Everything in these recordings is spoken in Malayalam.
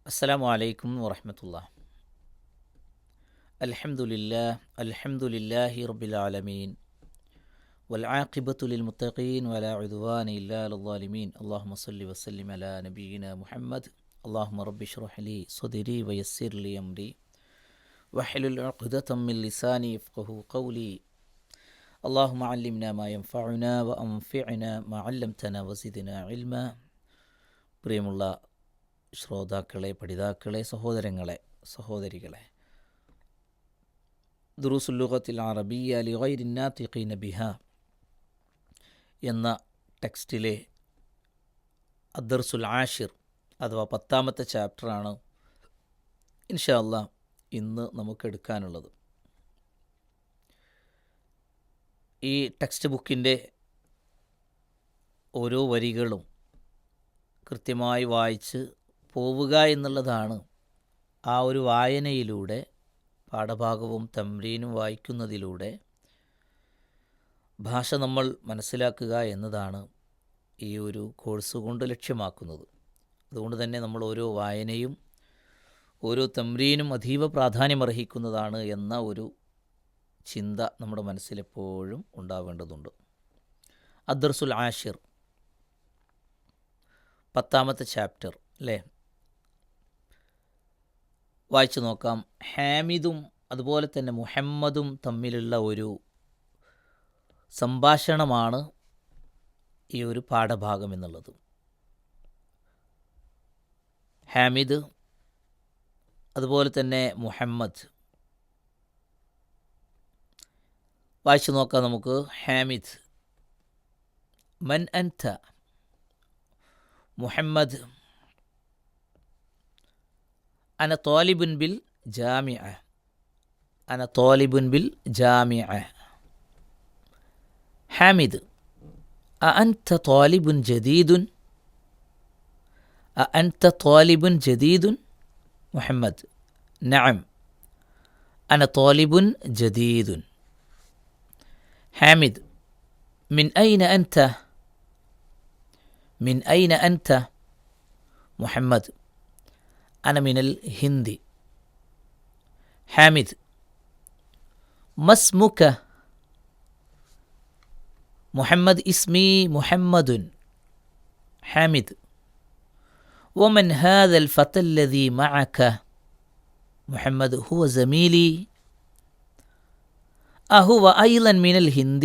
السلام عليكم ورحمة الله. الحمد لله رب العالمين والعاقبة للمتقين ولا عدوان إلا على الظالمين. اللهم صل وسلم على نبينا محمد. اللهم رب اشرح لي صدري ويسر لي أمري واحلل عقدة من لساني يفقهوا قولي. اللهم علمنا ما ينفعنا وأنفعنا ما علمتنا وزدنا علما. പ്രിയമുള്ള ശ്രോതാക്കളെ, പഠിതാക്കളെ, സഹോദരികളെ, ദുറൂസുൽ ലുഗത്തിൽ അറബിയ്യ ലിഗൈരി നാതിഖീന ബിഹാ എന്ന ടെക്സ്റ്റിലെ അദ്ദർസുൽ ആഷിർ അഥവാ 10ാമത്തെ ചാപ്റ്ററാണ് ഇൻഷാ അല്ലാഹ് ഇന്ന് നമുക്കെടുക്കാനുള്ളത്. ഈ ടെക്സ്റ്റ് ബുക്കിൻ്റെ ഓരോ വരികളും കൃത്യമായി വായിച്ച് പോവുക എന്നുള്ളതാണ് ആ ഒരു വായനയിലൂടെ, പാഠഭാഗവും തംരീനും വായിക്കുന്നതിലൂടെ ഭാഷ നമ്മൾ മനസ്സിലാക്കുക എന്നതാണ് ഈ ഒരു കോഴ്സ് കൊണ്ട് ലക്ഷ്യമാക്കുന്നത്. അതുകൊണ്ട് തന്നെ നമ്മൾ ഓരോ വായനയും ഓരോ തംരീനും അതീവ പ്രാധാന്യമർഹിക്കുന്നതാണ് എന്ന ഒരു ചിന്ത നമ്മുടെ മനസ്സിലെപ്പോഴും ഉണ്ടാവേണ്ടതുണ്ട്. അദ്ദർസുൽ ആഷിർ 10ാമത്തെ ചാപ്റ്റർ അല്ലേ, വായിച്ചു നോക്കാം. ഹാമിദും അതുപോലെ തന്നെ മുഹമ്മദും തമ്മിലുള്ള ഒരു സംഭാഷണമാണ് ഈ ഒരു പാഠഭാഗം എന്നുള്ളത്. ഹാമിദ് അതുപോലെ തന്നെ മുഹമ്മദ്. വായിച്ചു നോക്കാം നമുക്ക്. ഹാമിദ്: മൻ അൻത? മുഹമ്മദ്: أنا طالب بالجامعة. أنا طالب بالجامعة. حامد: أأنت طالب جديد؟ أأنت طالب جديد؟ محمد: نعم، أنا طالب جديد. حامد: من أين أنت؟ من أين أنت؟ محمد: أنا من الهند. حامد: ما اسمك؟ محمد: اسمي محمد. حامد: ومن هذا الفتى الذي معك؟ محمد: هو زميلي. أهو أيضا من الهند؟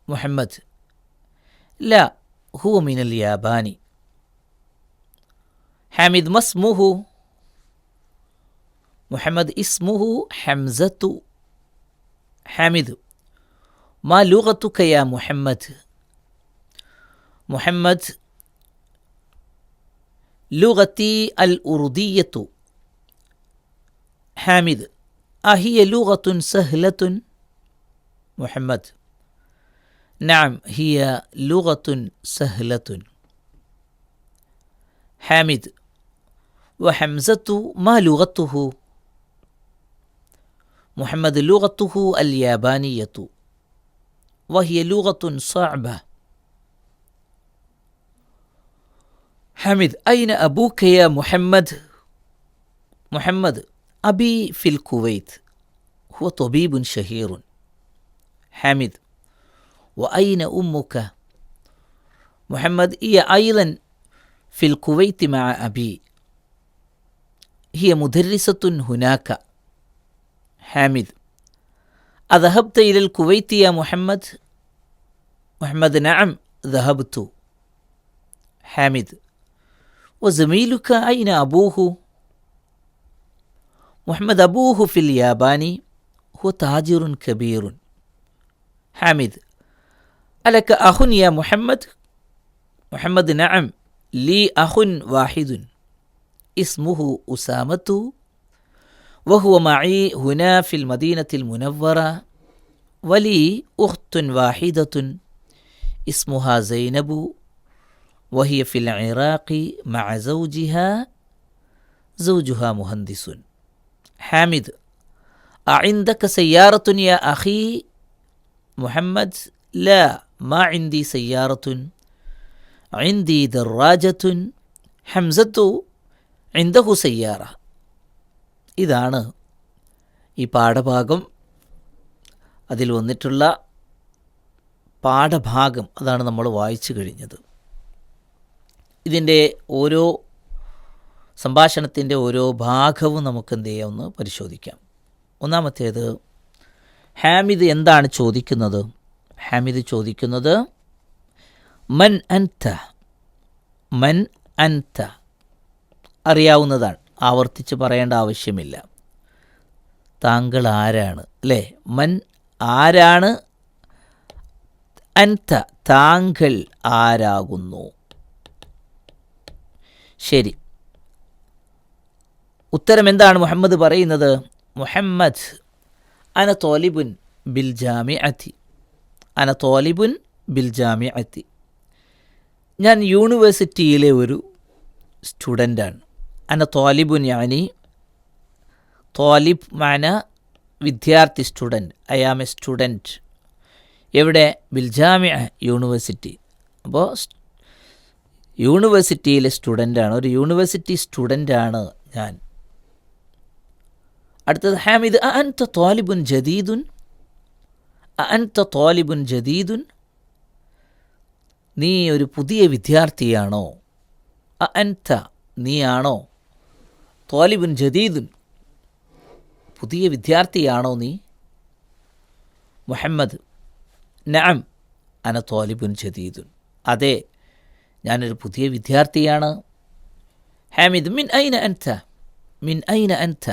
محمد: لا، هو من اليابان. حامد: ما اسمه؟ محمد: اسمه حمزة. حامد: ما لغتك يا محمد؟ محمد: لغتي الأردية. حامد: أهي لغة سهلة؟ محمد: نعم، هي لغة سهلة. حامد: وحمزة ما لغته؟ محمد: لغته اليابانية، وهي لغة صعبة. حامد: أين أبوك يا محمد؟ محمد: أبي في الكويت، هو طبيب شهير. حامد: وأين أمك؟ محمد: هي أيضا في الكويت مع أبي، هي مدرسة هناك. حامد: أذهبت إلى الكويت يا محمد؟ محمد: نعم، ذهبت. حامد: وزميلك أين أبوه؟ محمد: أبوه في اليابان، هو تاجر كبير. حامد: ألك أخ يا محمد؟ محمد: نعم، لي أخ واحد اسمه أسامة، وهو معي هنا في المدينة المنورة، ولي أخت واحدة اسمها زينب، وهي في العراق مع زوجها مهندس. حامد: أعندك سيارة يا أخي؟ محمد: لا، ما عندي سيارة، عندي دراجة. حمزة: ഇൻദഹു സയ്യാറ. ഇതാണ് ഈ പാഠഭാഗം, അതിൽ വന്നിട്ടുള്ള പാഠഭാഗം. അതാണ് നമ്മൾ വായിച്ചു കഴിഞ്ഞത്. ഇതിൻ്റെ ഓരോ സംഭാഷണത്തിൻ്റെ ഓരോ ഭാഗവും നമുക്ക് എന്ത് ചെയ്യാം, ഒന്ന് പരിശോധിക്കാം. ഒന്നാമത്തേത്, ഹാമിദ് എന്താണ് ചോദിക്കുന്നത്? ഹാമിദ് ചോദിക്കുന്നത് മൻ അൻത. മൻ അൻത അറിയാവുന്നതാണ്, ആവർത്തിച്ച് പറയേണ്ട ആവശ്യമില്ല. താങ്കൾ ആരാണ്, അല്ലേ? മൻ ആരാണ്, അൻത താങ്കൾ ആരാകുന്നു. ശരി, ഉത്തരം എന്താണ് മുഹമ്മദ് പറയുന്നത്? മുഹമ്മദ് അന തോലിബുൻ ബിൽ ജാമിഅത്തി. അന തോലിബുൻ ബിൽ ജാമിഅത്തി. ഞാൻ യൂണിവേഴ്സിറ്റിയിലെ ഒരു സ്റ്റുഡൻ്റാണ്. അന തോലിബുൻ യാനി തോലിബ് മാന വിദ്യാർത്ഥി, student. I am a student. എവിടെ? ബിൽ ജാമിഅ യൂണിവേഴ്സിറ്റി. അപ്പോൾ യൂണിവേഴ്സിറ്റിയിലെ സ്റ്റുഡൻ്റാണ്, ഒരു യൂണിവേഴ്സിറ്റി സ്റ്റുഡൻ്റാണ് ഞാൻ. അടുത്തത് ഹാമിദ് അൻത തോലിബുൻ ജദീദുൻ. അൻത തോലിബുൻ ജദീദുൻ, നീ ഒരു പുതിയ വിദ്യാർത്ഥിയാണോ? അൻത നീയാണോ? തോലിബുൻ ജദീദുൻ പുതിയ വിദ്യാർത്ഥിയാണോ നീ? മുഹമ്മദ് നഅം അന തോലിബുൻ ജദീദുൻ, അതെ ഞാനൊരു പുതിയ വിദ്യാർത്ഥിയാണ്. ഹാമിദ് മിൻ ഐന അൻത. മിൻ ഐന അൻത,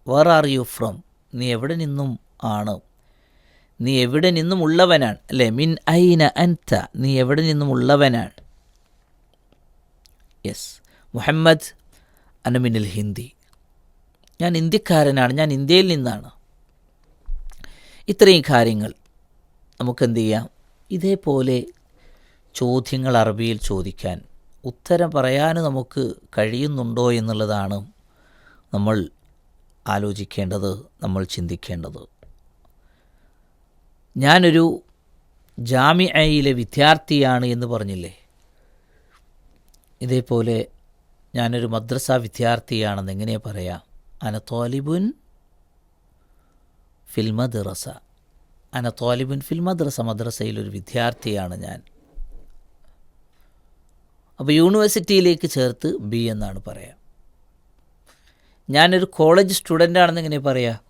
വേർ ആർ യു ഫ്രം? നീ എവിടെ നിന്നും ആണ്? നീ എവിടെ നിന്നും ഉള്ളവനാണ്, അല്ലേ? മിൻ ഐന അൻത, നീ എവിടെ നിന്നും ഉള്ളവനാണ്. യെസ്. മുഹമ്മദ് അന മിനൽ ഹിന്ദി, ഞാൻ ഇന്ത്യക്കാരനാണ്, ഞാൻ ഇന്ത്യയിൽ നിന്നാണ്. ഇത്രയും കാര്യങ്ങൾ നമുക്കെന്ത് ചെയ്യാം, ഇതേപോലെ ചോദ്യങ്ങൾ അറബിയിൽ ചോദിക്കാൻ, ഉത്തരം പറയാൻ നമുക്ക് കഴിയുന്നുണ്ടോ എന്നുള്ളതാണ് നമ്മൾ ആലോചിക്കേണ്ടത്, നമ്മൾ ചിന്തിക്കേണ്ടത്. ഞാനൊരു ജാമിഅയിലെ വിദ്യാർത്ഥിയാണ് എന്ന് പറഞ്ഞില്ലേ, ഇതേപോലെ ഞാനൊരു മദ്രസ വിദ്യാർത്ഥിയാണെന്ന് എങ്ങനെയാണ് പറയാം? അന തോലിബുൻ ഫിൽ മദ്രസ. അന തോലിബുൻ ഫിൽ മദ്രസ, മദ്രസയിലൊരു വിദ്യാർത്ഥിയാണ് ഞാൻ. അപ്പോൾ യൂണിവേഴ്സിറ്റിയിലേക്ക് ചേർത്ത് ബി എന്നാണ് പറയാം. ഞാനൊരു കോളേജ് സ്റ്റുഡൻ്റാണെന്ന് എങ്ങനെ പറയാം?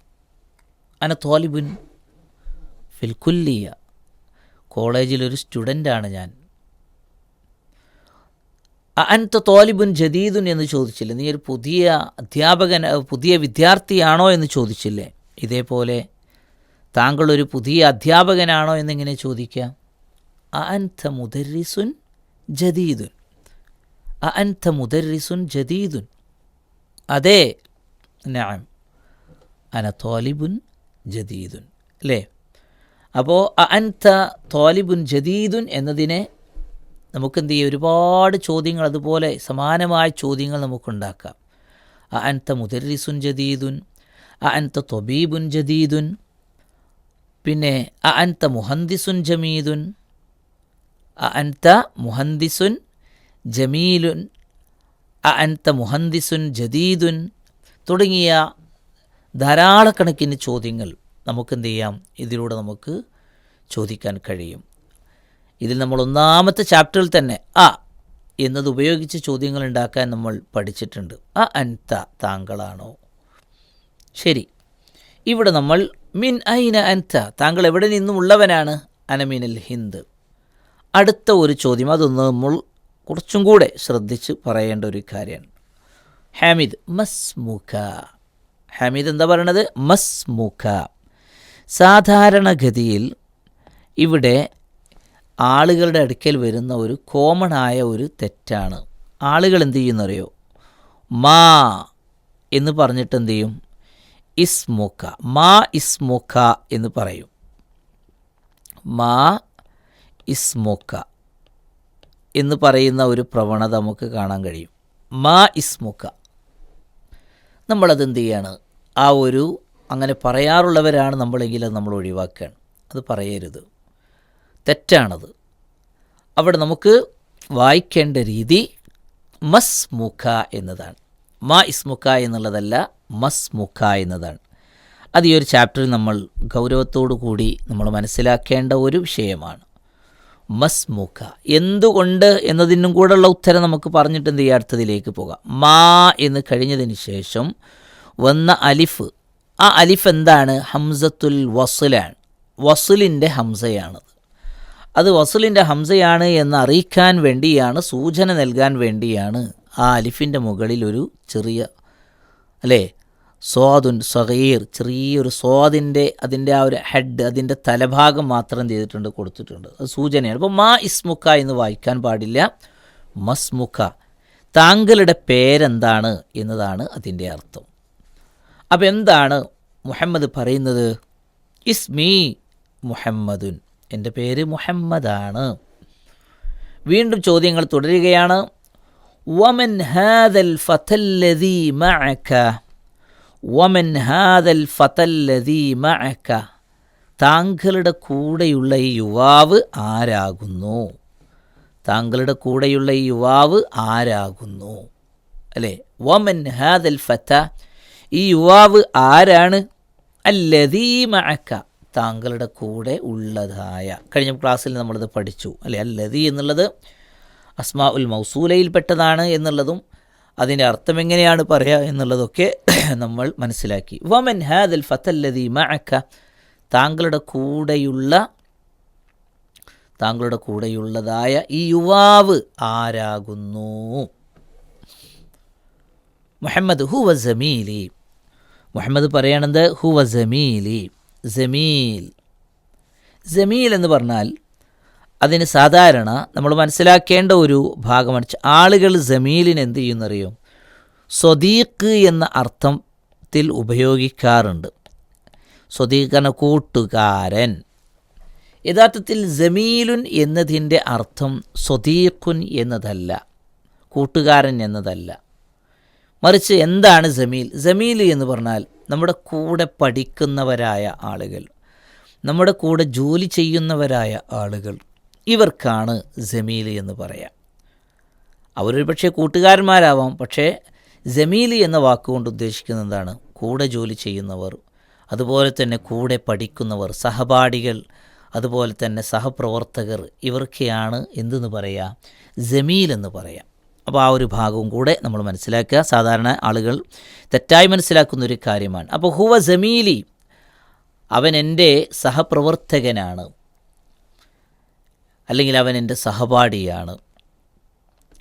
അന തോലിബുൻ ഫിൽ കുല്ലിയ, കോളേജിലൊരു സ്റ്റുഡൻ്റാണ് ഞാൻ. അൻത തോലിബുൻ ജദീദുൻ എന്ന് ചോദിച്ചില്ലേ, നീ ഒരു പുതിയ അധ്യാപകൻ, പുതിയ വിദ്യാർത്ഥിയാണോ എന്ന് ചോദിച്ചില്ലേ? ഇതേപോലെ താങ്കളൊരു പുതിയ അധ്യാപകനാണോ എന്നിങ്ങനെ ചോദിക്കാം. അൻത മുദർരിസുൻ ജദീദുൻ. അൻത മുദർരിസുൻ ജദീദുൻ, അതെ നഅം അന തോലിബുൻ ജദീദുൻ, അല്ലേ? അപ്പോൾ അൻത തോലിബുൻ ജദീദുൻ എന്നതിനെ നമുക്കെന്ത് ചെയ്യും, ഒരുപാട് ചോദ്യങ്ങൾ, അതുപോലെ സമാനമായ ചോദ്യങ്ങൾ നമുക്കുണ്ടാക്കാം. അൻത മുദർരിസുൻ ജദീദുൻ, അൻത തൊബീബുൻ ജദീദുൻ, പിന്നെ അൻത മുഹന്ദിസുൻ ജമീദുൻ, അൻത മുഹന്ദിസുൻ ജമീലുൻ, അൻത മുഹന്ദിസുൻ ജദീദുൻ തുടങ്ങിയ ധാരാളക്കണക്കിന് ചോദ്യങ്ങൾ നമുക്കെന്ത് ചെയ്യാം, ഇതിലൂടെ നമുക്ക് ചോദിക്കാൻ കഴിയും. ഇതിൽ നമ്മൾ ഒന്നാമത്തെ ചാപ്റ്ററിൽ തന്നെ എന്നത് ഉപയോഗിച്ച് ചോദ്യങ്ങൾ ഉണ്ടാക്കാൻ നമ്മൾ പഠിച്ചിട്ടുണ്ട്. അൻത താങ്കളാണോ? ശരി, ഇവിടെ നമ്മൾ മിൻ ഐന അൻത, താങ്കൾ എവിടെ നിന്നും ഉള്ളവനാണ്? അന മിനൽ ഹിന്ദ്. അടുത്ത ഒരു ചോദ്യം, അതൊന്ന് നമ്മൾ കുറച്ചും കൂടെ ശ്രദ്ധിച്ച് പറയേണ്ട ഒരു കാര്യമാണ്. ഹാമിദ് മസ്മുക. ഹാമിദ് എന്താ പറയണത്? മസ്മുക. സാധാരണഗതിയിൽ ഇവിടെ ആളുകളുടെ അടുക്കൽ വരുന്ന ഒരു കോമൺ ആയ ഒരു തെറ്റാണ്. ആളുകൾ എന്ത് ചെയ്യുന്നറിയോ? മാ എന്ന് പറഞ്ഞിട്ട് എന്ത് ചെയ്യും? ഇസ്മുക, മാ ഇസ്മുക എന്ന് പറയും. മാ ഇസ്മുക എന്ന് പറയുന്ന ഒരു പ്രവണത നമുക്ക് കാണാൻ കഴിയും. മാ ഇസ്മുക, നമ്മളതെന്ത് ചെയ്യാണ്? ആ ഒരു അങ്ങനെ പറയാറുള്ളവരാണ് നമ്മളെങ്കിൽ അത് നമ്മൾ ഒഴിവാക്കുകയാണ്. അത് പറയരുത്, തെറ്റാണത്. അവിടെ നമുക്ക് വായിക്കേണ്ട രീതി മസ്മുക എന്നതാണ്. മാ ഇസ്മുക്ക എന്നുള്ളതല്ല, മസ്മുക്ക എന്നതാണ്. അത് ഈ ഒരു ചാപ്റ്ററിൽ നമ്മൾ ഗൗരവത്തോടു കൂടി നമ്മൾ മനസ്സിലാക്കേണ്ട ഒരു വിഷയമാണ്. മസ്മുക്ക എന്തുകൊണ്ട് എന്നതിനും കൂടെയുള്ള ഉത്തരം നമുക്ക് പറഞ്ഞിട്ട് എന്ത് ചെയ്യുക, അടുത്തതിലേക്ക് പോകാം. മാ എന്ന് കഴിഞ്ഞതിന് ശേഷം വന്ന അലിഫ്, ആ അലിഫ് എന്താണ്? ഹംസത്തുൽ വസ്ലാണ്, വസ്ലിൻ്റെ ഹംസയാണത്. അത് വസ്ലിൻ്റെ ഹംസയാണ് എന്ന് അറിയിക്കാൻ വേണ്ടിയാണ്, സൂചന നൽകാൻ വേണ്ടിയാണ് ആ അലിഫിൻ്റെ മുകളിൽ ഒരു ചെറിയ സ്വാദുൻ സഗീർ, ചെറിയൊരു സ്വാദിൻ്റെ അതിൻ്റെ ആ ഒരു ഹെഡ്, അതിൻ്റെ തലഭാഗം മാത്രം ചെയ്തിട്ടുണ്ട്, കൊടുത്തിട്ടുണ്ട്. അത് സൂചനയാണ്. അപ്പോൾ മാ ഇസ്മുക്ക എന്ന് വായിക്കാൻ പാടില്ല, മസ്മുക്ക, താങ്കളുടെ പേരെന്താണ് എന്നതാണ് അതിൻ്റെ അർത്ഥം. അപ്പോൾ എന്താണ് മുഹമ്മദ് പറയുന്നത്? ഇസ്മി മുഹമ്മദുൻ, എൻ്റെ പേര് മുഹമ്മദാണ്. വീണ്ടും ചോദ്യങ്ങൾ തുടരുകയാണ്. വമൻ ഹാദൽ ഫതല്ലദീ മഅക, വമൻ ഹാദൽ ഫതല്ലദീ മഅക, താങ്കളുടെ കൂടെയുള്ള ഈ യുവാവ് ആരാകുന്നു? താങ്കളുടെ കൂടെയുള്ള ഈ യുവാവ് ആരാകുന്നു? അല്ലേ? വമൻ ഹാദൽ ഫത, ഈ യുവാവ് ആരാണ്? അല്ലദീ മഅക, താങ്കളുടെ കൂടെ ഉള്ളതായ. കഴിഞ്ഞ ക്ലാസ്സിൽ നമ്മളത് പഠിച്ചു അല്ലേ? അല്ലദീ എന്നുള്ളത് അസ്മാ ഉൽ മൗസൂലയിൽപ്പെട്ടതാണ് എന്നുള്ളതും അതിൻ്റെ അർത്ഥം എങ്ങനെയാണ് പറയുക എന്നുള്ളതൊക്കെ നമ്മൾ മനസ്സിലാക്കി. വമൻ ഹാദൽ ഫതല്ലദീ മഅക, താങ്കളുടെ കൂടെയുള്ളതായ ഈ യുവാവ് ആരാകുന്നു? മുഹമ്മദ് ഹുവ ജമീലി, മുഹമ്മദ് പറയണത് ഹുവ ജമീലി. ജമീൽ എന്ന് പറഞ്ഞാൽ അതിന് സാധാരണ നമ്മൾ മനസ്സിലാക്കേണ്ട ഒരു ഭാഗമാണ്. ആളുകൾ ജമീലിന് എന്ത് ചെയ്യുന്നറിയോ? സ്വദീഖ് എന്ന അർത്ഥത്തിൽ ഉപയോഗിക്കാറുണ്ട്. സ്വദീഖ് എന്ന കൂട്ടുകാരൻ. യഥാർത്ഥത്തിൽ ജമീലുൻ എന്നതിൻ്റെ അർത്ഥം സ്വദീഖുൻ എന്നതല്ല, കൂട്ടുകാരൻ എന്നതല്ല. മറിച്ച് എന്താണ് ജമീൽ? ജമീൽ എന്ന് പറഞ്ഞാൽ നമ്മുടെ കൂടെ പഠിക്കുന്നവരായ ആളുകൾ, നമ്മുടെ കൂടെ ജോലി ചെയ്യുന്നവരായ ആളുകൾ, ഇവർക്കാണ് ജമീൽ എന്ന് പറയാം. അവരൊരു പക്ഷേ കൂട്ടുകാരന്മാരാവാം, പക്ഷേ ജമീൽ എന്ന വാക്കുകൊണ്ട് ഉദ്ദേശിക്കുന്നത് എന്താണ്? കൂടെ ജോലി ചെയ്യുന്നവർ, അതുപോലെ തന്നെ കൂടെ പഠിക്കുന്നവർ, സഹപാഠികൾ, അതുപോലെ തന്നെ സഹപ്രവർത്തകർ, ഇവർക്കെയാണ് എന്തെന്ന് പറയാം? ജമീൽ എന്ന് പറയാം. അപ്പോൾ ആ ഒരു ഭാഗവും കൂടെ നമ്മൾ മനസ്സിലാക്കുക. സാധാരണ ആളുകൾ തെറ്റായി മനസ്സിലാക്കുന്നൊരു കാര്യമാണ്. അപ്പോൾ ഹുവ ജമീലി, അവൻ എൻ്റെ സഹപ്രവർത്തകനാണ്, അല്ലെങ്കിൽ അവൻ എൻ്റെ സഹപാഠിയാണ്.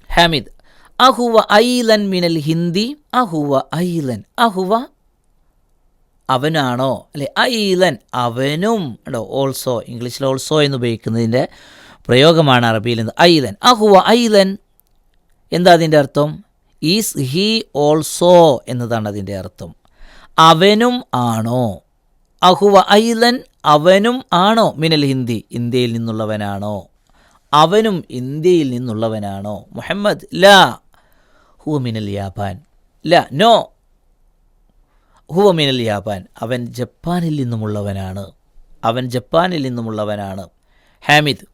ഹാമിദ് അഹുവ ഐലൻ മിനൽ ഹിന്ദി, അഹുവ ഐലൻ, അഹുവ അവനാണോ, അല്ലെ? ഐലൻ അവനും. ഓൾസോ, ഇംഗ്ലീഷിൽ ഓൾസോ എന്ന് ഉപയോഗിക്കുന്നതിൻ്റെ പ്രയോഗമാണ് അറബിയിൽ നിന്ന്. ഐലൻ, അഹുവ ഐലൻ, എന്താ അതിൻ്റെ അർത്ഥം? ഈസ് ഹി ഓൾസോ എന്നതാണ് അതിൻ്റെ അർത്ഥം. അവനും ആണോ? അഹുവ ഐലൻ, അവനും ആണോ? മിനൽ ഹിന്ദി, ഇന്ത്യയിൽ നിന്നുള്ളവനാണോ? അവനും ഇന്ത്യയിൽ നിന്നുള്ളവനാണോ? മുഹമ്മദ് ലാ ഹുവ മിനൽ യാപാൻ, ലാ നോ ഹുവ മിനൽ യാപാൻ, അവൻ ജപ്പാനിൽ നിന്നുമുള്ളവനാണ്, അവൻ ജപ്പാനിൽ നിന്നുമുള്ളവനാണ്. ഹാമിദ്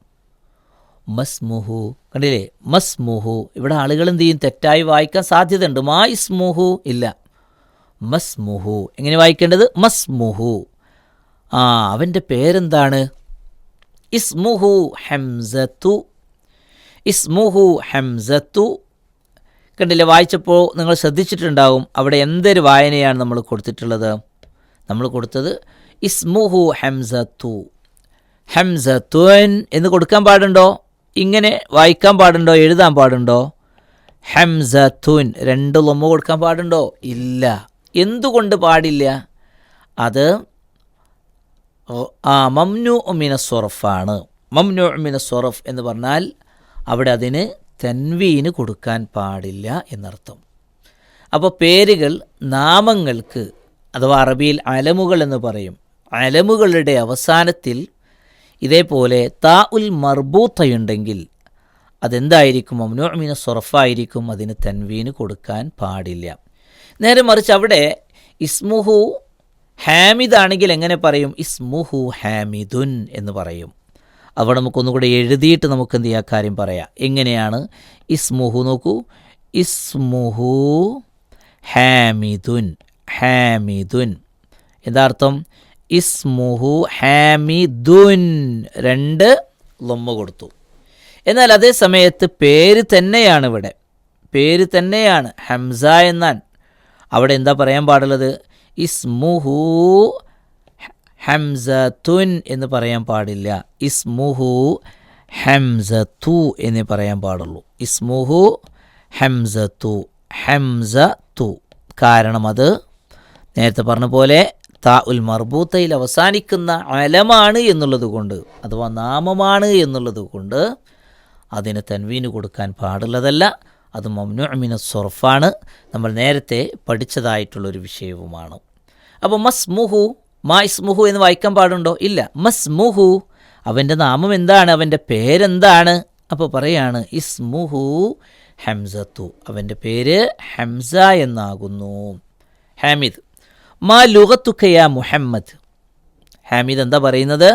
മസ്മുഹു, കണ്ടില്ലേ? മസ്മുഹു. ഇവിടെ ആളുകൾ എന്ത് ചെയ്യും? തെറ്റായി വായിക്കാൻ സാധ്യതയുണ്ട്. മാ ഇസ്മുഹു ഇല്ല, മസ്മുഹു. എങ്ങനെ വായിക്കേണ്ടത്? മസ്മുഹു. അവൻ്റെ പേരെന്താണ്? ഇസ്മുഹു ഹംസത്തു, ഇസ്മുഹു ഹംസത്തു. കണ്ടില്ലേ? വായിച്ചപ്പോൾ നിങ്ങൾ ശ്രദ്ധിച്ചിട്ടുണ്ടാവും, അവിടെ എന്തൊരു വായനയാണ് നമ്മൾ കൊടുത്തിട്ടുള്ളത്? നമ്മൾ കൊടുത്തത് ഇസ്മുഹു ഹംസത്തു. ഹംസത്തുൻ എന്ന് കൊടുക്കാൻ പാടുണ്ടോ? ഇങ്ങനെ വായിക്കാൻ പാടുണ്ടോ? എഴുതാൻ പാടുണ്ടോ? ഹംസത്തുൻ, രണ്ട് ലൊമ്മ കൊടുക്കാൻ പാടുണ്ടോ? ഇല്ല. എന്തുകൊണ്ട് പാടില്ല? അത് മംനു മിന സ്വറഫാണ്. മംനു മിന സ്വറഫ് എന്ന് പറഞ്ഞാൽ അവിടെ അതിന് തൻവീന് കൊടുക്കാൻ പാടില്ല എന്നർത്ഥം. അപ്പോൾ പേരുകൾ, നാമങ്ങൾക്ക്, അഥവാ അറബിയിൽ അലമുകൾ എന്ന് പറയും, അലമുകളുടെ അവസാനത്തിൽ ഇതേപോലെ താ ഉൽ മർബൂത്തയുണ്ടെങ്കിൽ അതെന്തായിരിക്കും? മംനു മിന സ്വറഫായിരിക്കും, അതിന് തൻവീന് കൊടുക്കാൻ പാടില്ല. നേരെ മറിച്ച് അവിടെ ഇസ്മുഹു ഹാമിദാണെങ്കിൽ എങ്ങനെ പറയും? ഇസ്മുഹു ഹാമിദുൻ എന്ന് പറയും. അവിടെ നമുക്കൊന്നുകൂടെ എഴുതിയിട്ട് നമുക്ക് എന്ത് ചെയ്യാൻ കാര്യം പറയാം. എങ്ങനെയാണ്? ഇസ്മുഹു നോക്കൂ, ഇസ്മുഹു ഹാമിദുൻ. ഹാമിദുൻ യഥാർത്ഥം ഇസ്മുഹു ഹാമിദുൻ, 2 ലൊമ്മ കൊടുത്തു. എന്നാൽ അതേ സമയത്ത് പേര് തന്നെയാണ്, ഇവിടെ പേര് തന്നെയാണ്, ഹംസ എന്നാണ്. അവിടെ എന്താ പറയാൻ പാടുള്ളത്? ഇസ്മുഹു ഹംസത്തുൻ എന്ന് പറയാൻ പാടില്ല. ഇസ്മുഹു ഹംസത്തു എന്നേ പറയാൻ പാടുള്ളൂ. ഇസ്മുഹു ഹംസത്തു, ഹംസത്തു. കാരണം അത് നേരത്തെ പറഞ്ഞ പോലെ താ ഉൽ മർബൂത്തയിൽ അവസാനിക്കുന്ന അലമാണ് എന്നുള്ളത് കൊണ്ട്, അഥവാ നാമമാണ് എന്നുള്ളത് കൊണ്ട് അതിന് തൻവീന് കൊടുക്കാൻ പാടുള്ളതല്ല. അത് മംനൂ മിന സൊർഫാണ്. നമ്മൾ നേരത്തെ പഠിച്ചതായിട്ടുള്ളൊരു വിഷയവുമാണ്. അപ്പോൾ മസ്മുഹു, മാ ഇസ്മുഹു എന്ന് വായിക്കാൻ പാടുണ്ടോ? ഇല്ല. മസ്മുഹു, അവൻ്റെ നാമം എന്താണ്, അവൻ്റെ പേരെന്താണ്? അപ്പോൾ പറയാണ് ഇസ്മുഹു ഹംസത്തു, അവൻ്റെ പേര് ഹംസ എന്നാകുന്നു. ഹാമിദ്. മാ ലുഗത്തുക യാ മുഹമ്മദ്. ഹാമിദ് എന്താ പറയുന്നത്?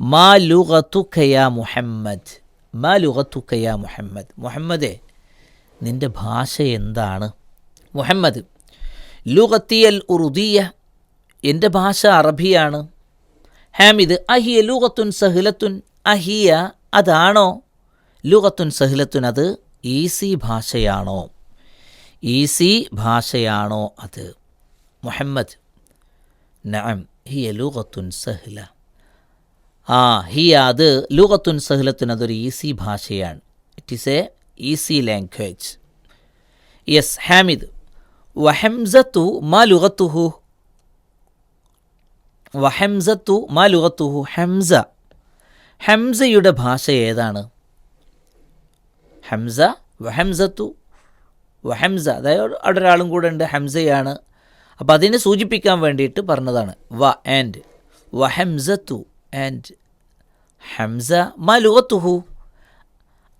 മാ ലുഗത്തുക യാ മുഹമ്മദ്. മാ ലുഗത്തുക യാ മുഹമ്മദ്. മുഹമ്മദേ, നിൻ്റെ ഭാഷ എന്താണ്? മുഹമ്മദ്. ലുഗത്തിയൽ ഉറുദിയ, എൻ്റെ ഭാഷ അറബിയാണ്. ഹാമിദ്. അഹിയ ലുഗത്തുൻ സഹ്ലത്തുൻ. അഹിയ, അതാണോ? ലുഗത്തുൻ സഹ്ലത്തുൻ, അത് ഈസി ഭാഷയാണോ? ഈസി ഭാഷയാണോ അത്? മുഹമ്മദ്. നഅം ഹിയ ലുഗത്തുൻ സഹ്ല. ഹിയ, അത് ലുഗത്തുൻ സഹ്ലത്തുൻ, അതൊരു ഈസി ഭാഷയാണ്. It is a easy language. Yes. ഹാമിദ്. വഹംസത്തു മാ ലുഗത്തുഹു. വഹംസത്തു മാ ലുഗത്തുഹു. ഹംസ, ഹംസയുടെ ഭാഷ ഏതാണ്? ഹംസ. വഹംസത്തു, വഹംസ, അതായത് അവിടെ ഒരാളും കൂടെ ഉണ്ട്, ഹംസയാണ്. അപ്പോൾ അതിനെ സൂചിപ്പിക്കാൻ വേണ്ടിയിട്ട് പറഞ്ഞതാണ്. ആൻഡ് വഹംസത്തു, ആൻഡ് ഹംസ. മാ ലുഗത്തുഹു,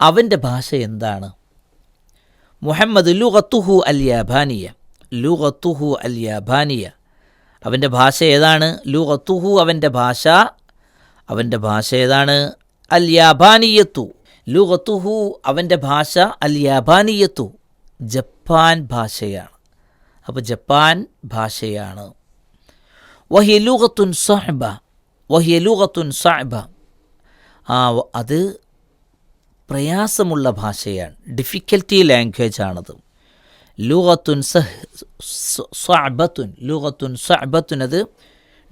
അവൻ്റെ ഭാഷ എന്താണ്? മുഹമ്മദ്. ലുഗത്തുഹു അൽ യാബാനിയ. ലുഗത്തുഹു അൽ യാബാനിയ, അവൻ്റെ ഭാഷ ഏതാണ്? ലുഗത്തുഹു, അവൻ്റെ ഭാഷ, അവൻ്റെ ഭാഷ ഏതാണ്? അൽ യാബാനിയത്തു. ലുഗത്തുഹു, അവൻ്റെ ഭാഷ അൽ യാബാനിയത്തു, ജപ്പാൻ ഭാഷയാണ്. അപ്പോൾ ജപ്പാൻ ഭാഷയാണ്. വഹിയ ലുഗത്തുൻ സഅബ. വഹിയ ലുഗത്തുൻ സഅബ, അത് പ്രയാസമുള്ള ഭാഷയാണ്, ഡിഫിക്കൽറ്റി ലാംഗ്വേജ് ആണത്. ലുഗത്തുൻ സഅബത്തുൻ. ലുഗത്തുൻ സഅബത്തുൻ, അത്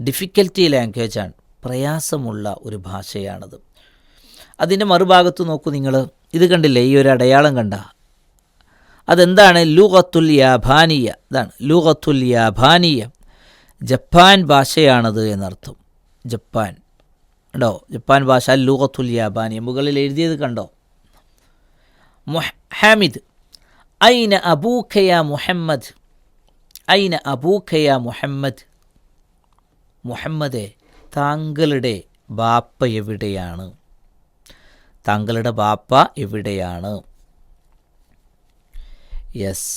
ഡിഫിക്കൽറ്റി ലാംഗ്വേജാണ്, പ്രയാസമുള്ള ഒരു ഭാഷയാണത്. അതിൻ്റെ മറുഭാഗത്ത് നോക്കൂ നിങ്ങൾ, ഇത് കണ്ടില്ലേ, ഈ ഒരു അടയാളം കണ്ട, അതെന്താണ്? ലുഗത്തുൽ യാബാനിയ. ഇതാണ് ലുഗത്തുൽ യാബാനിയ, ജപ്പാൻ ഭാഷയാണത് എന്നർത്ഥം. ജപ്പാൻ ഉണ്ടോ? ജപ്പാൻ ഭാഷ ലുഗത്തുൽ യാബാനിയ, മുകളിൽ എഴുതിയത് കണ്ടോ? ഹാമിദ്. ഐന അബൂക യാ മുഹമ്മദ്. ഐന അബൂക യാ മുഹമ്മദ്. മുഹമ്മദേ, താങ്കളുടെ ബാപ്പ എവിടെയാണ്? താങ്കളുടെ ബാപ്പ എവിടെയാണ്? യെസ്.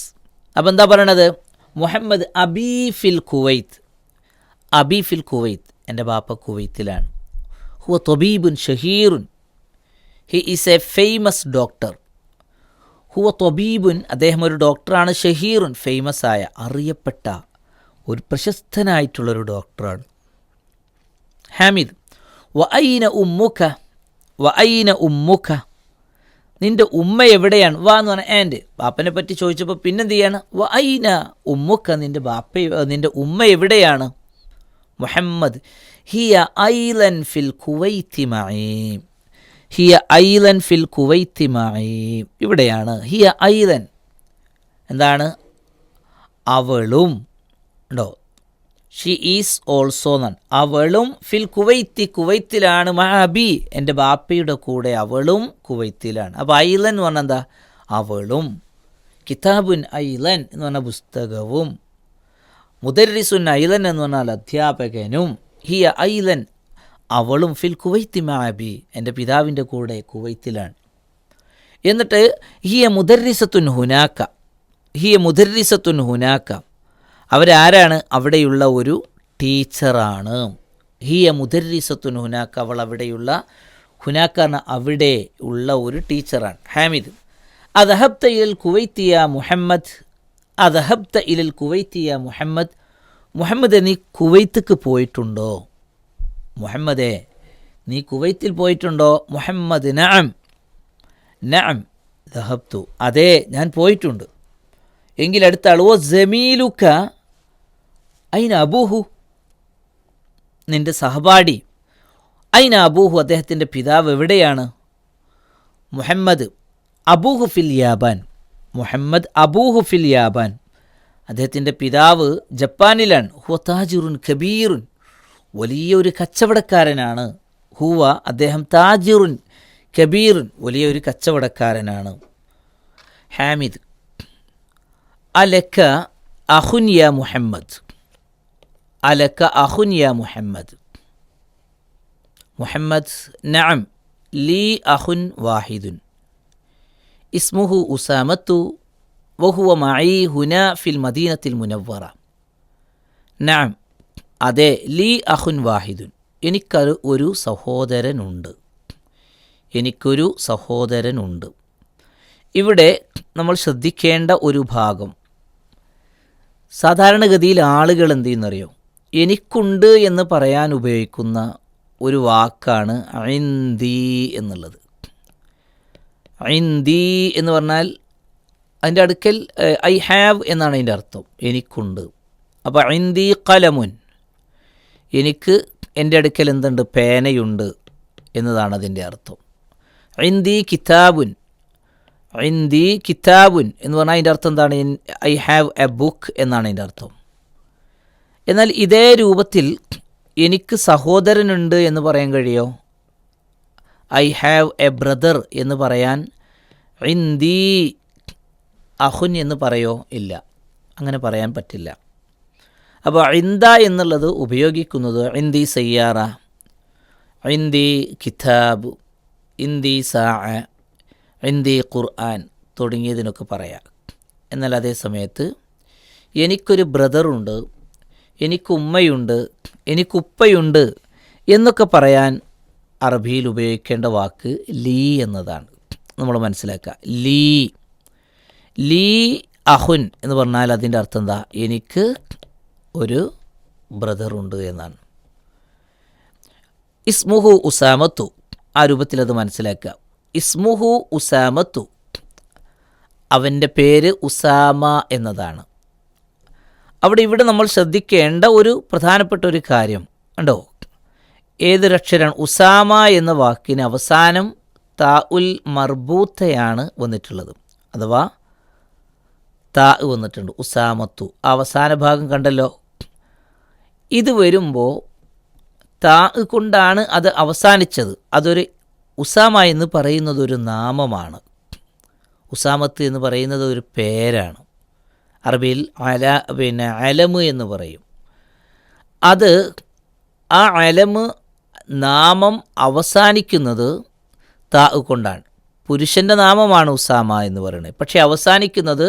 അപ്പം എന്താ പറയണത്? മുഹമ്മദ് അബി ഫിൽ കുവൈത്ത്. അബി ഫിൽ കുവൈത്ത്, എൻ്റെ ബാപ്പ കുവൈത്തിലാണ്. ഹുവ തൊബീബുൻ ഷഹീറുൻ. He is a famous doctor. ഹുവ തൊബീബുൻ, അദ്ദേഹം ഒരു ഡോക്ടറാണ്. ഷഹീറുൻ, ഫേമസ് ആയ, അറിയപ്പെട്ട, ഒരു പ്രശസ്തനായിട്ടുള്ളൊരു ഡോക്ടറാണ്. ഹാമിദ്. വ ഐന ഉമ്മുക. വ ഐന ഉമ്മുക, നിൻ്റെ ഉമ്മ എവിടെയാണ്? വാ എന്ന് പറഞ്ഞാൽ ആൻഡ്, ബാപ്പനെ പറ്റി ചോദിച്ചപ്പോൾ പിന്നെന്ത് ചെയ്യാണ്? വ ഐന ഉമ്മുക, നിൻ്റെ ഉമ്മ എവിടെയാണ്? മുഹമ്മദ്. ഹിയ ഐലൻ ഫിൽ കുവൈത്തി മഈ. ഹിയ ഐലൻ ഫിൽ കുവൈത്തി മഈ, ഇവിടെയാണ്. ഹിയ ഐലൻ, എന്താണ്? അവളും ഉണ്ടോ? ഷീ ഈസ് ഓൾസോ എന്നാണ്. അവളും ഫിൽ കുവൈത്തി, കുവൈത്തിലാണ്. മഅബി, എൻ്റെ ബാപ്പയുടെ കൂടെ അവളും കുവൈത്തിലാണ്. അപ്പോൾ ഐലൻ എന്ന് പറഞ്ഞാൽ എന്താ? അവളും. കിതാബുൻ ഐലൻ എന്ന് പറഞ്ഞാൽ പുസ്തകവും. മുദർരിസുൻ ഐലൻ എന്ന് പറഞ്ഞാൽ അധ്യാപകനും. ഹിയ ഐലൻ, അവളും ഫിൽ കുവൈത്തി മഅബി, എൻ്റെ പിതാവിൻ്റെ കൂടെ കുവൈത്തിലാണ്. എന്നിട്ട് ഹിയ മുദർരിസത്തുൻ ഹുനാക്ക. ഹിയ മുദർരിസത്തുൻ ഹുനാക്ക, അവരാരാണ്? അവിടെയുള്ള ഒരു ടീച്ചറാണ്. ഹിയ മുദർരിസത്തുൻ ഹുനാക്ക, അവൾ അവിടെയുള്ള, ഹുനാക്ക അവിടെ ഉള്ള ഒരു ടീച്ചറാണ്. ഹാമിദ്. അദ്ഹബ്ത ഇലൽ കുവൈത്തി യാ മുഹമ്മദ്. അദഹബ്ത ഇലൽ കുവൈത്തി യാ മുഹമ്മദ്, മുഹമ്മദെ നീ കുവൈത്തിക്ക് പോയിട്ടുണ്ടോ? മുഹമ്മദേ നീ കുവൈത്തിൽ പോയിട്ടുണ്ടോ? മുഹമ്മദ് നഅം നഅം ദഹബ്തു, അതെ ഞാൻ പോയിട്ടുണ്ട്. എങ്കിൽ അടുത്ത ആൾ ജമീലുക ഐന അബൂഹു, നിൻ്റെ സഹപാഠി ഐന അബൂഹു, അദ്ദേഹത്തിൻ്റെ പിതാവ് എവിടെയാണ്? മുഹമ്മദ് അബൂഹു ഫിൽ യാബാൻ, മുഹമ്മദ് അബൂഹു ഫിൽ യാബാൻ, അദ്ദേഹത്തിൻ്റെ പിതാവ് ജപ്പാനിലാണ്. ഹുവ താജിറുൻ കബീറുൻ, വലിയൊരു കച്ചവടക്കാരനാണ്. ഹുവ അദ്ദേഹം താജിറുൻ കബീറുൻ, വലിയൊരു കച്ചവടക്കാരനാണ്. ഹാമിദ് അലക്ക അഖുൻ യാ മുഹമ്മദ്, അലക്ക അഖുൻ യാ മുഹമ്മദ്. മുഹമ്മദ് നഅം ലീ അഖുൻ വാഹിദുൻ ഇസ്മുഹു ഉസാമത്തു വഹുവ മഈ ഹുനാ ഫിൽ മദീനത്തിൽ മുനവ്വറ. നഅം അതെ, ലീ അഖുൻ വാഹിദുൻ, എനിക്കൊരു സഹോദരനുണ്ട്, എനിക്കൊരു സഹോദരനുണ്ട്. ഇവിടെ നമ്മൾ ശ്രദ്ധിക്കേണ്ട ഒരു ഭാഗം, സാധാരണഗതിയിൽ ആളുകൾ എന്ത് ചെയ്യുന്നറിയോ, എനിക്കുണ്ട് എന്ന് പറയാൻ ഉപയോഗിക്കുന്ന ഒരു വാക്കാണ് ഐന്ദി എന്നുള്ളത്. ഐന്ദി എന്ന് പറഞ്ഞാൽ അതിൻ്റെ അടുക്കൽ ഐ ഹാവ് എന്നാണ് അതിൻ്റെ അർത്ഥം, എനിക്കുണ്ട്. അപ്പോൾ ഐന്ദി കലമുൻ, എനിക്ക് എൻ്റെ അടുക്കൽ എന്തുണ്ട്, പേനയുണ്ട് എന്നതാണ് അതിൻ്റെ അർത്ഥം. ഐന്ദി കിതാബുൻ, ഐന്ദി കിതാബുൻ എന്ന് പറഞ്ഞാൽ അതിൻ്റെ അർത്ഥം എന്താണ്? ഐ ഹാവ് എ ബുക്ക് എന്നാണ് അതിൻ്റെ അർത്ഥം. എന്നാൽ ഇതേ രൂപത്തിൽ എനിക്ക് സഹോദരനുണ്ട് എന്ന് പറയാൻ കഴിയോ? ഐ ഹാവ് എ ബ്രദർ എന്ന് പറയാൻ ഐന്ദി അഹുൻ എന്ന് പറയോ? ഇല്ല, അങ്ങനെ പറയാൻ പറ്റില്ല. അപ്പോൾ ഐന്ദ എന്നുള്ളത് ഉപയോഗിക്കുന്നത് ഐന്ദി സയ്യാറ, ഐന്ദി കിതാബ്, ഇന്ദി സാ, ഇന്ദി ഖുർആൻ തുടങ്ങിയതിനൊക്കെ പറയാം. എന്നാൽ അതേ സമയത്ത് എനിക്കൊരു ബ്രദറുണ്ട്, എനിക്കുമ്മയുണ്ട്, എനിക്കുപ്പയുണ്ട് എന്നൊക്കെ പറയാൻ അറബിയിൽ ഉപയോഗിക്കേണ്ട വാക്ക് ലീ എന്നതാണ്. നമ്മൾ മനസ്സിലാക്കുക, ലീ ലീ അഹുൻ എന്ന് പറഞ്ഞാൽ അതിൻ്റെ അർത്ഥം എന്താ? എനിക്ക് ഒരു ബ്രദറുണ്ട് എന്നാണ്. ഇസ്മുഹു ഉസാമത്തു, ആ രൂപത്തിൽ അത് മനസ്സിലാക്കുക. ഇസ്മുഹു ഉസാമത്തു, അവൻ്റെ പേര് ഉസാമ എന്നതാണ്. ഇവിടെ നമ്മൾ ശ്രദ്ധിക്കേണ്ട ഒരു പ്രധാനപ്പെട്ട ഒരു കാര്യം ഉണ്ടോ, ഏതൊരക്ഷരമാണ്? ഉസാമ എന്ന വാക്കിന് അവസാനം താ ഉൽ മർബൂത്തയാണ് വന്നിട്ടുള്ളത്, അഥവാ താ വന്നിട്ടുണ്ട്. ഉസാമത്തു അവസാന ഭാഗം കണ്ടല്ലോ. ഇത് വരുമ്പോൾ താ കൊണ്ടാണ് അത് അവസാനിച്ചത്. അതൊരു ഉസാമ എന്ന് പറയുന്നത് ഒരു നാമമാണ്. ഉസാമത്ത് എന്ന് പറയുന്നത് ഒരു പേരാണ്. അറബിയിൽ അലമ് എന്ന് പറയും. അത് ആ അലമ് നാമം അവസാനിക്കുന്നത് താ കൊണ്ടാണ്. പുരുഷൻ്റെ നാമമാണ് ഉസാമ എന്ന് പറയുന്നത്, പക്ഷേ അവസാനിക്കുന്നത്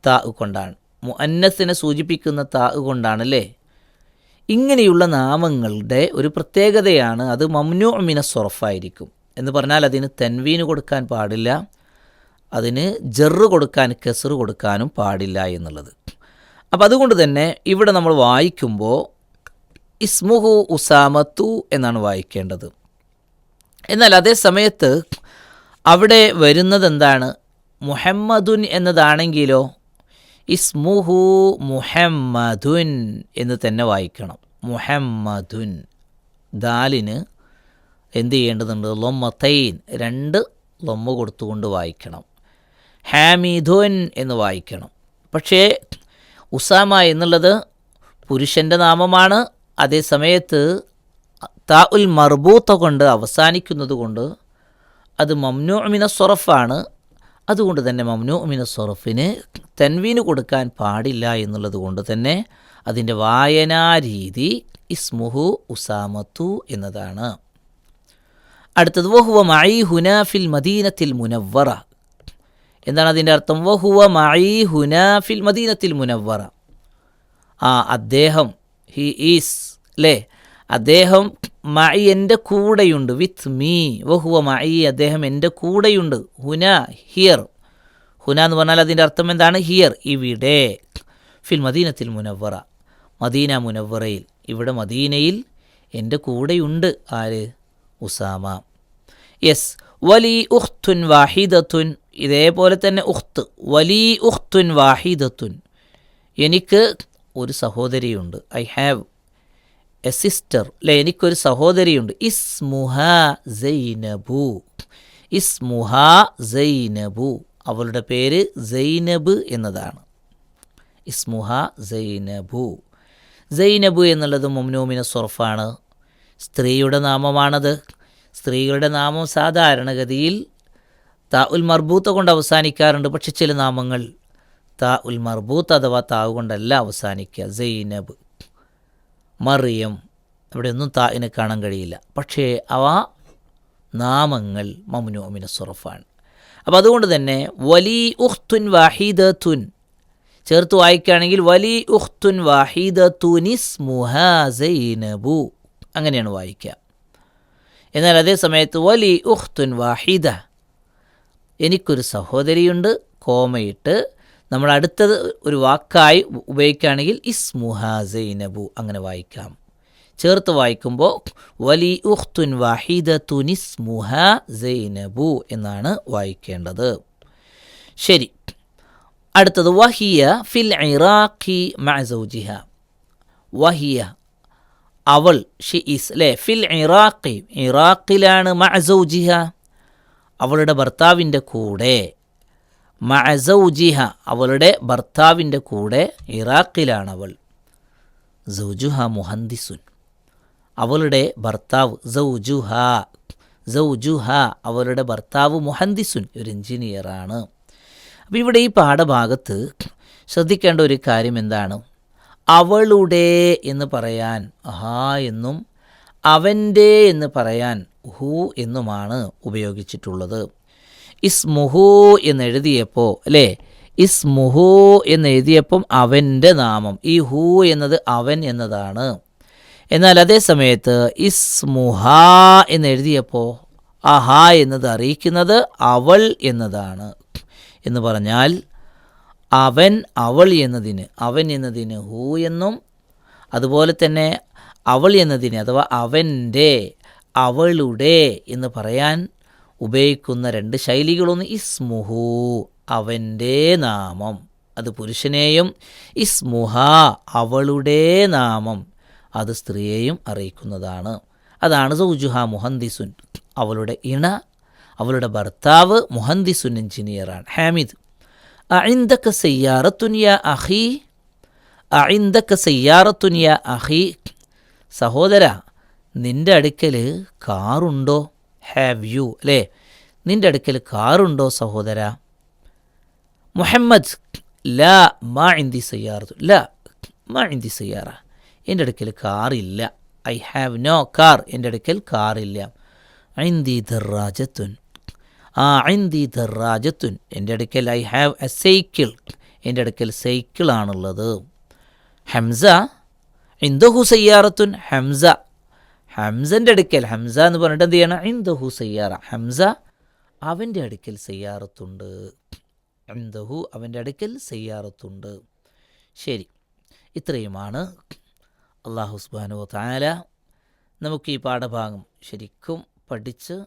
താ കൊണ്ടാണ്. മുഅന്നസിനെ സൂചിപ്പിക്കുന്ന താ കൊണ്ടാണല്ലേ. ഇങ്ങനെയുള്ള നാമങ്ങളുടെ ഒരു പ്രത്യേകതയാണ് അത് മംനൂ മിന സൊറഫായിരിക്കും എന്ന് പറഞ്ഞാൽ അതിന് തൻവീന് കൊടുക്കാൻ പാടില്ല, അതിന് ജറ് കൊടുക്കാൻ കെസറ് കൊടുക്കാനും പാടില്ല എന്നുള്ളത്. അപ്പം അതുകൊണ്ട് തന്നെ ഇവിടെ നമ്മൾ വായിക്കുമ്പോൾ ഇസ്മുഹു ഉസാമത്തു എന്നാണ് വായിക്കേണ്ടത്. എന്നാൽ അതേ സമയത്ത് അവിടെ വരുന്നത് എന്താണ്? മുഹമ്മദുൻ എന്നതാണെങ്കിലോ ഇസ്മുഹു മുഹമ്മദുൻ എന്ന് തന്നെ വായിക്കണം. മുഹമ്മദുൻ, ദാലിന് എന്ത് ചെയ്യേണ്ടതുണ്ട്? ലൊമ്മത്തൈൻ, 2 ലൊമ്മ കൊടുത്തുകൊണ്ട് വായിക്കണം. ഹാമിദുൻ എന്ന് വായിക്കണം. പക്ഷേ ഉസാമ എന്നുള്ളത് പുരുഷൻ്റെ നാമമാണ്. അതേ സമയത്ത് താ ഉൽ മർബൂത്ത കൊണ്ട് അവസാനിക്കുന്നത് കൊണ്ട് അത് മംനൂ മിന സൊറഫാണ്. അതുകൊണ്ട് തന്നെ മംനൂ മിന സൊറഫിന് തൻവീന് കൊടുക്കാൻ പാടില്ല എന്നുള്ളത് കൊണ്ട് തന്നെ അതിൻ്റെ വായനാരീതി ഇസ്മുഹു ഉസാമത്തു എന്നതാണ്. അടുത്തത് വഹുവ മഈ ഹുനാ ഫിൽ മദീനത്തിൽ മുനവ്വറ. എന്താണ് അതിൻ്റെ അർത്ഥം? വഹുവ മഈ ഹുനാ ഫിൽ മദീനത്തിൽ മുനവ്വറ. അദ്ദേഹം, ഹി ഈസ് അല്ലേ, അദ്ദേഹം മഈ എൻ്റെ കൂടെയുണ്ട്, വിത്ത് മീ. വഹുവ മഈ, അദ്ദേഹം എൻ്റെ കൂടെയുണ്ട്. ഹുന ഹിയർ, ഹുന എന്ന് പറഞ്ഞാൽ അതിൻ്റെ അർത്ഥം എന്താണ്? ഹിയർ, ഇവിടെ. ഫിൽ മദീനത്തിൽ മുനവ്വറ, മദീന മുനവ്വറയിൽ, ഇവിടെ മദീനയിൽ എൻ്റെ കൂടെയുണ്ട്. ആര്? ഉസാമ. യെസ്. വലി ഉഖ്തുൻ വാഹിദത്തുൻ, ഇതേപോലെ തന്നെ ഉഖ്ത്. വലി ഉഖ്തുൻ വാഹിദത്തുൻ, എനിക്ക് ഒരു സഹോദരിയുണ്ട്. ഐ ഹാവ് എ സിസ്റ്റർ, അല്ലെ, എനിക്കൊരു സഹോദരിയുണ്ട്. ഇസ്മുഹ സൈനബു, ഇസ്മുഹ സൈനബു, അവളുടെ പേര് സൈനബ് എന്നതാണ്. ഇസ്മുഹ സൈനബു. സൈനബു എന്നുള്ളത് മംനൂമിന സർഫാണ്, സ്ത്രീയുടെ നാമമാണത്. സ്ത്രീകളുടെ നാമം സാധാരണഗതിയിൽ താ ഉൽ മർബൂത്ത കൊണ്ട് അവസാനിക്കാറുണ്ട്. പക്ഷെ ചില നാമങ്ങൾ താ ഉൽ മർബൂത്ത് അഥവാ താവ് കൊണ്ടല്ല അവസാനിക്കുക. സൈനബ്, മറിയം, ഇവിടെയൊന്നും താഇനെ കാണാൻ കഴിയില്ല. പക്ഷേ അവ നാമങ്ങൾ മംനൂമിന സർഫാണ്. അപ്പോൾ അതുകൊണ്ട് തന്നെ വലി ഉഖ്തുൻ വാഹിദത്തുൻ ചേർത്ത് വായിക്കുകയാണെങ്കിൽ വലി ഉഖ്തുൻ വാഹിദത്തുൻ ഇസ്മുഹാ സൈനബു, അങ്ങനെയാണ് വായിക്കുക. എന്നാൽ അതേ സമയത്ത് വലി ഉഖ്തുൻ വാഹിദ, എനിക്കൊരു സഹോദരിയുണ്ട്, കോമയിട്ട് നമ്മൾ അടുത്തത് ഒരു വാക്കായി ഉപയോഗിക്കുകയാണെങ്കിൽ ഇസ്മുഹാ സൈനബു, അങ്ങനെ വായിക്കാം. ചേർത്ത് വായിക്കുമ്പോൾ വലി ഉഖ്തുൻ വാഹിദത്തുൻ ഇസ്മുഹാ സൈനബു എന്നാണ് വായിക്കേണ്ടത്. ശരി, അടുത്തത് വഹിയ ഫിൽ ഇറാഖി മഅ സൗജിഹ. വഹിയ, അവൾ, ഷി ഈസ്, അല്ലേ, ഫിൽ ഇറാഖി, ഇറാഖിലാണ്, മഅ സൗജിഹ, അവളുടെ ഭർത്താവിൻ്റെ കൂടെ. മഅ സൗജിഹ, അവളുടെ ഭർത്താവിൻ്റെ കൂടെ ഇറാഖിലാണ് അവൾ. സൗജുഹ മുഹന്ദിസുൻ, അവളുടെ ഭർത്താവ്. സൗജുഹ, സൗജുഹ, അവളുടെ ഭർത്താവ്. മുഹന്ദിസുൻ, ഒരു എഞ്ചിനീയറാണ്. അപ്പോൾ ഇവിടെ ഈ പാഠഭാഗത്ത് ശ്രദ്ധിക്കേണ്ട ഒരു കാര്യം എന്താണ്? അവളുടെ എന്ന് പറയാൻ ഹാ എന്നും അവൻ്റെ എന്ന് പറയാൻ ഹു എന്നുമാണ് ഉപയോഗിച്ചിട്ടുള്ളത്. ഇസ്മുഹു എന്നെഴുതിയപ്പോൾ, അല്ലേ, ഇസ്മുഹു എന്നെഴുതിയപ്പം അവൻ്റെ നാമം, ഈ ഹു എന്നത് അവൻ എന്നതാണ്. എന്നാൽ അതേ സമയത്ത് ഇസ്മുഹ എന്നെഴുതിയപ്പോൾ ആ ഹാ എന്നത് അറിയിക്കുന്നത് അവൾ എന്നതാണ്. എന്ന് പറഞ്ഞാൽ അവൻ, അവൾ എന്നതിന്, അവൻ എന്നതിന് ഹു എന്നും, അതുപോലെ തന്നെ അവൾ എന്നതിന് അഥവാ അവൻ്റെ, അവളുടെ എന്ന് പറയാൻ ഉപയോഗിക്കുന്ന രണ്ട് ശൈലികളൊന്ന് ഇസ്മുഹു, അവൻ്റെ നാമം, അത് പുരുഷനെയും, ഇസ്മുഹ, അവളുടെ നാമം, അത് സ്ത്രീയെയും അറിയിക്കുന്നതാണ്. അതാണ് സൗജുഹ മുഹന്ദിസുൻ, അവളുടെ ഇണ, അവളുടെ ഭർത്താവ് മുഹന്ദിസുൻ, എഞ്ചിനീയറാണ്. ഹാമിദ്. അഇന്ദക സയ്യാറത്തുൻ യാ അഖി, അഇന്ദക സയ്യാറത്തുൻ യാ അഖി, സഹോദര, നിൻ്റെ അടുക്കൽ കാറുണ്ടോ? ഹാവ് യു, അല്ലേ, നിൻ്റെ അടുക്കൽ കാറുണ്ടോ സഹോദര? മുഹമ്മദ്. ലാ മാ ഇൻദി സയ്യാറത്തു, ലാ മാ ഇൻദി സയ്യാറ, എൻ്റെ അടുക്കൽ കാറില്ല. ഐ ഹാവ് നോ കാർ, എൻ്റെ അടുക്കൽ കാറില്ല. ഇൻദി ദറാജത്തുൻ, ഇൻദി ദറാജത്തുൻ, എൻ്റെ അടുക്കൽ ഐ ഹാവ് എ സൈക്കിൾ, എൻ്റെ അടുക്കൽ സൈക്കിളാണുള്ളത്. ഹംസ. ഇൻദഹു സയ്യാറത്തുൻ, ഹംസ, ഹംസൻ്റെ അടുക്കൽ, ഹംസ എന്ന് പറഞ്ഞിട്ട് എന്ത് ചെയ്യണം? ഇൻദഹു സയ്യാറ, ഹംസ അവൻ്റെ അടുക്കൽ സയ്യാറത്തുണ്ട്. ഇൻദഹു, അവൻ്റെ അടുക്കൽ സയ്യാറത്തുണ്ട്. ശരി, ഇത്രയുമാണ് അല്ലാഹു സുബ്ഹാനഹു വ തആല നമുക്ക് ഈ പാഠഭാഗം ശരിക്കും പഠിച്ച്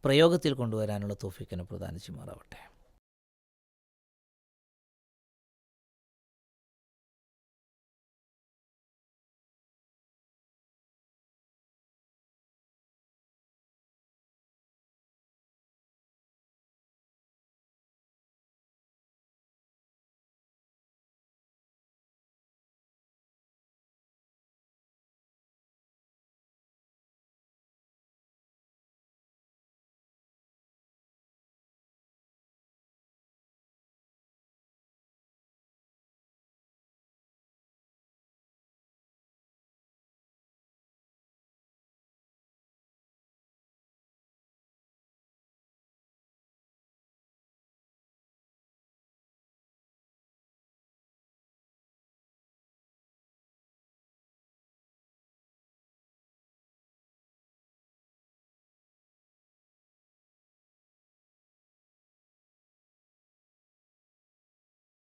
പ്രയോഗത്തിൽ കൊണ്ടുവരാനുള്ള തൗഫീഖിനെ പ്രദാനം ചെയ്യുമാറാവട്ടെ.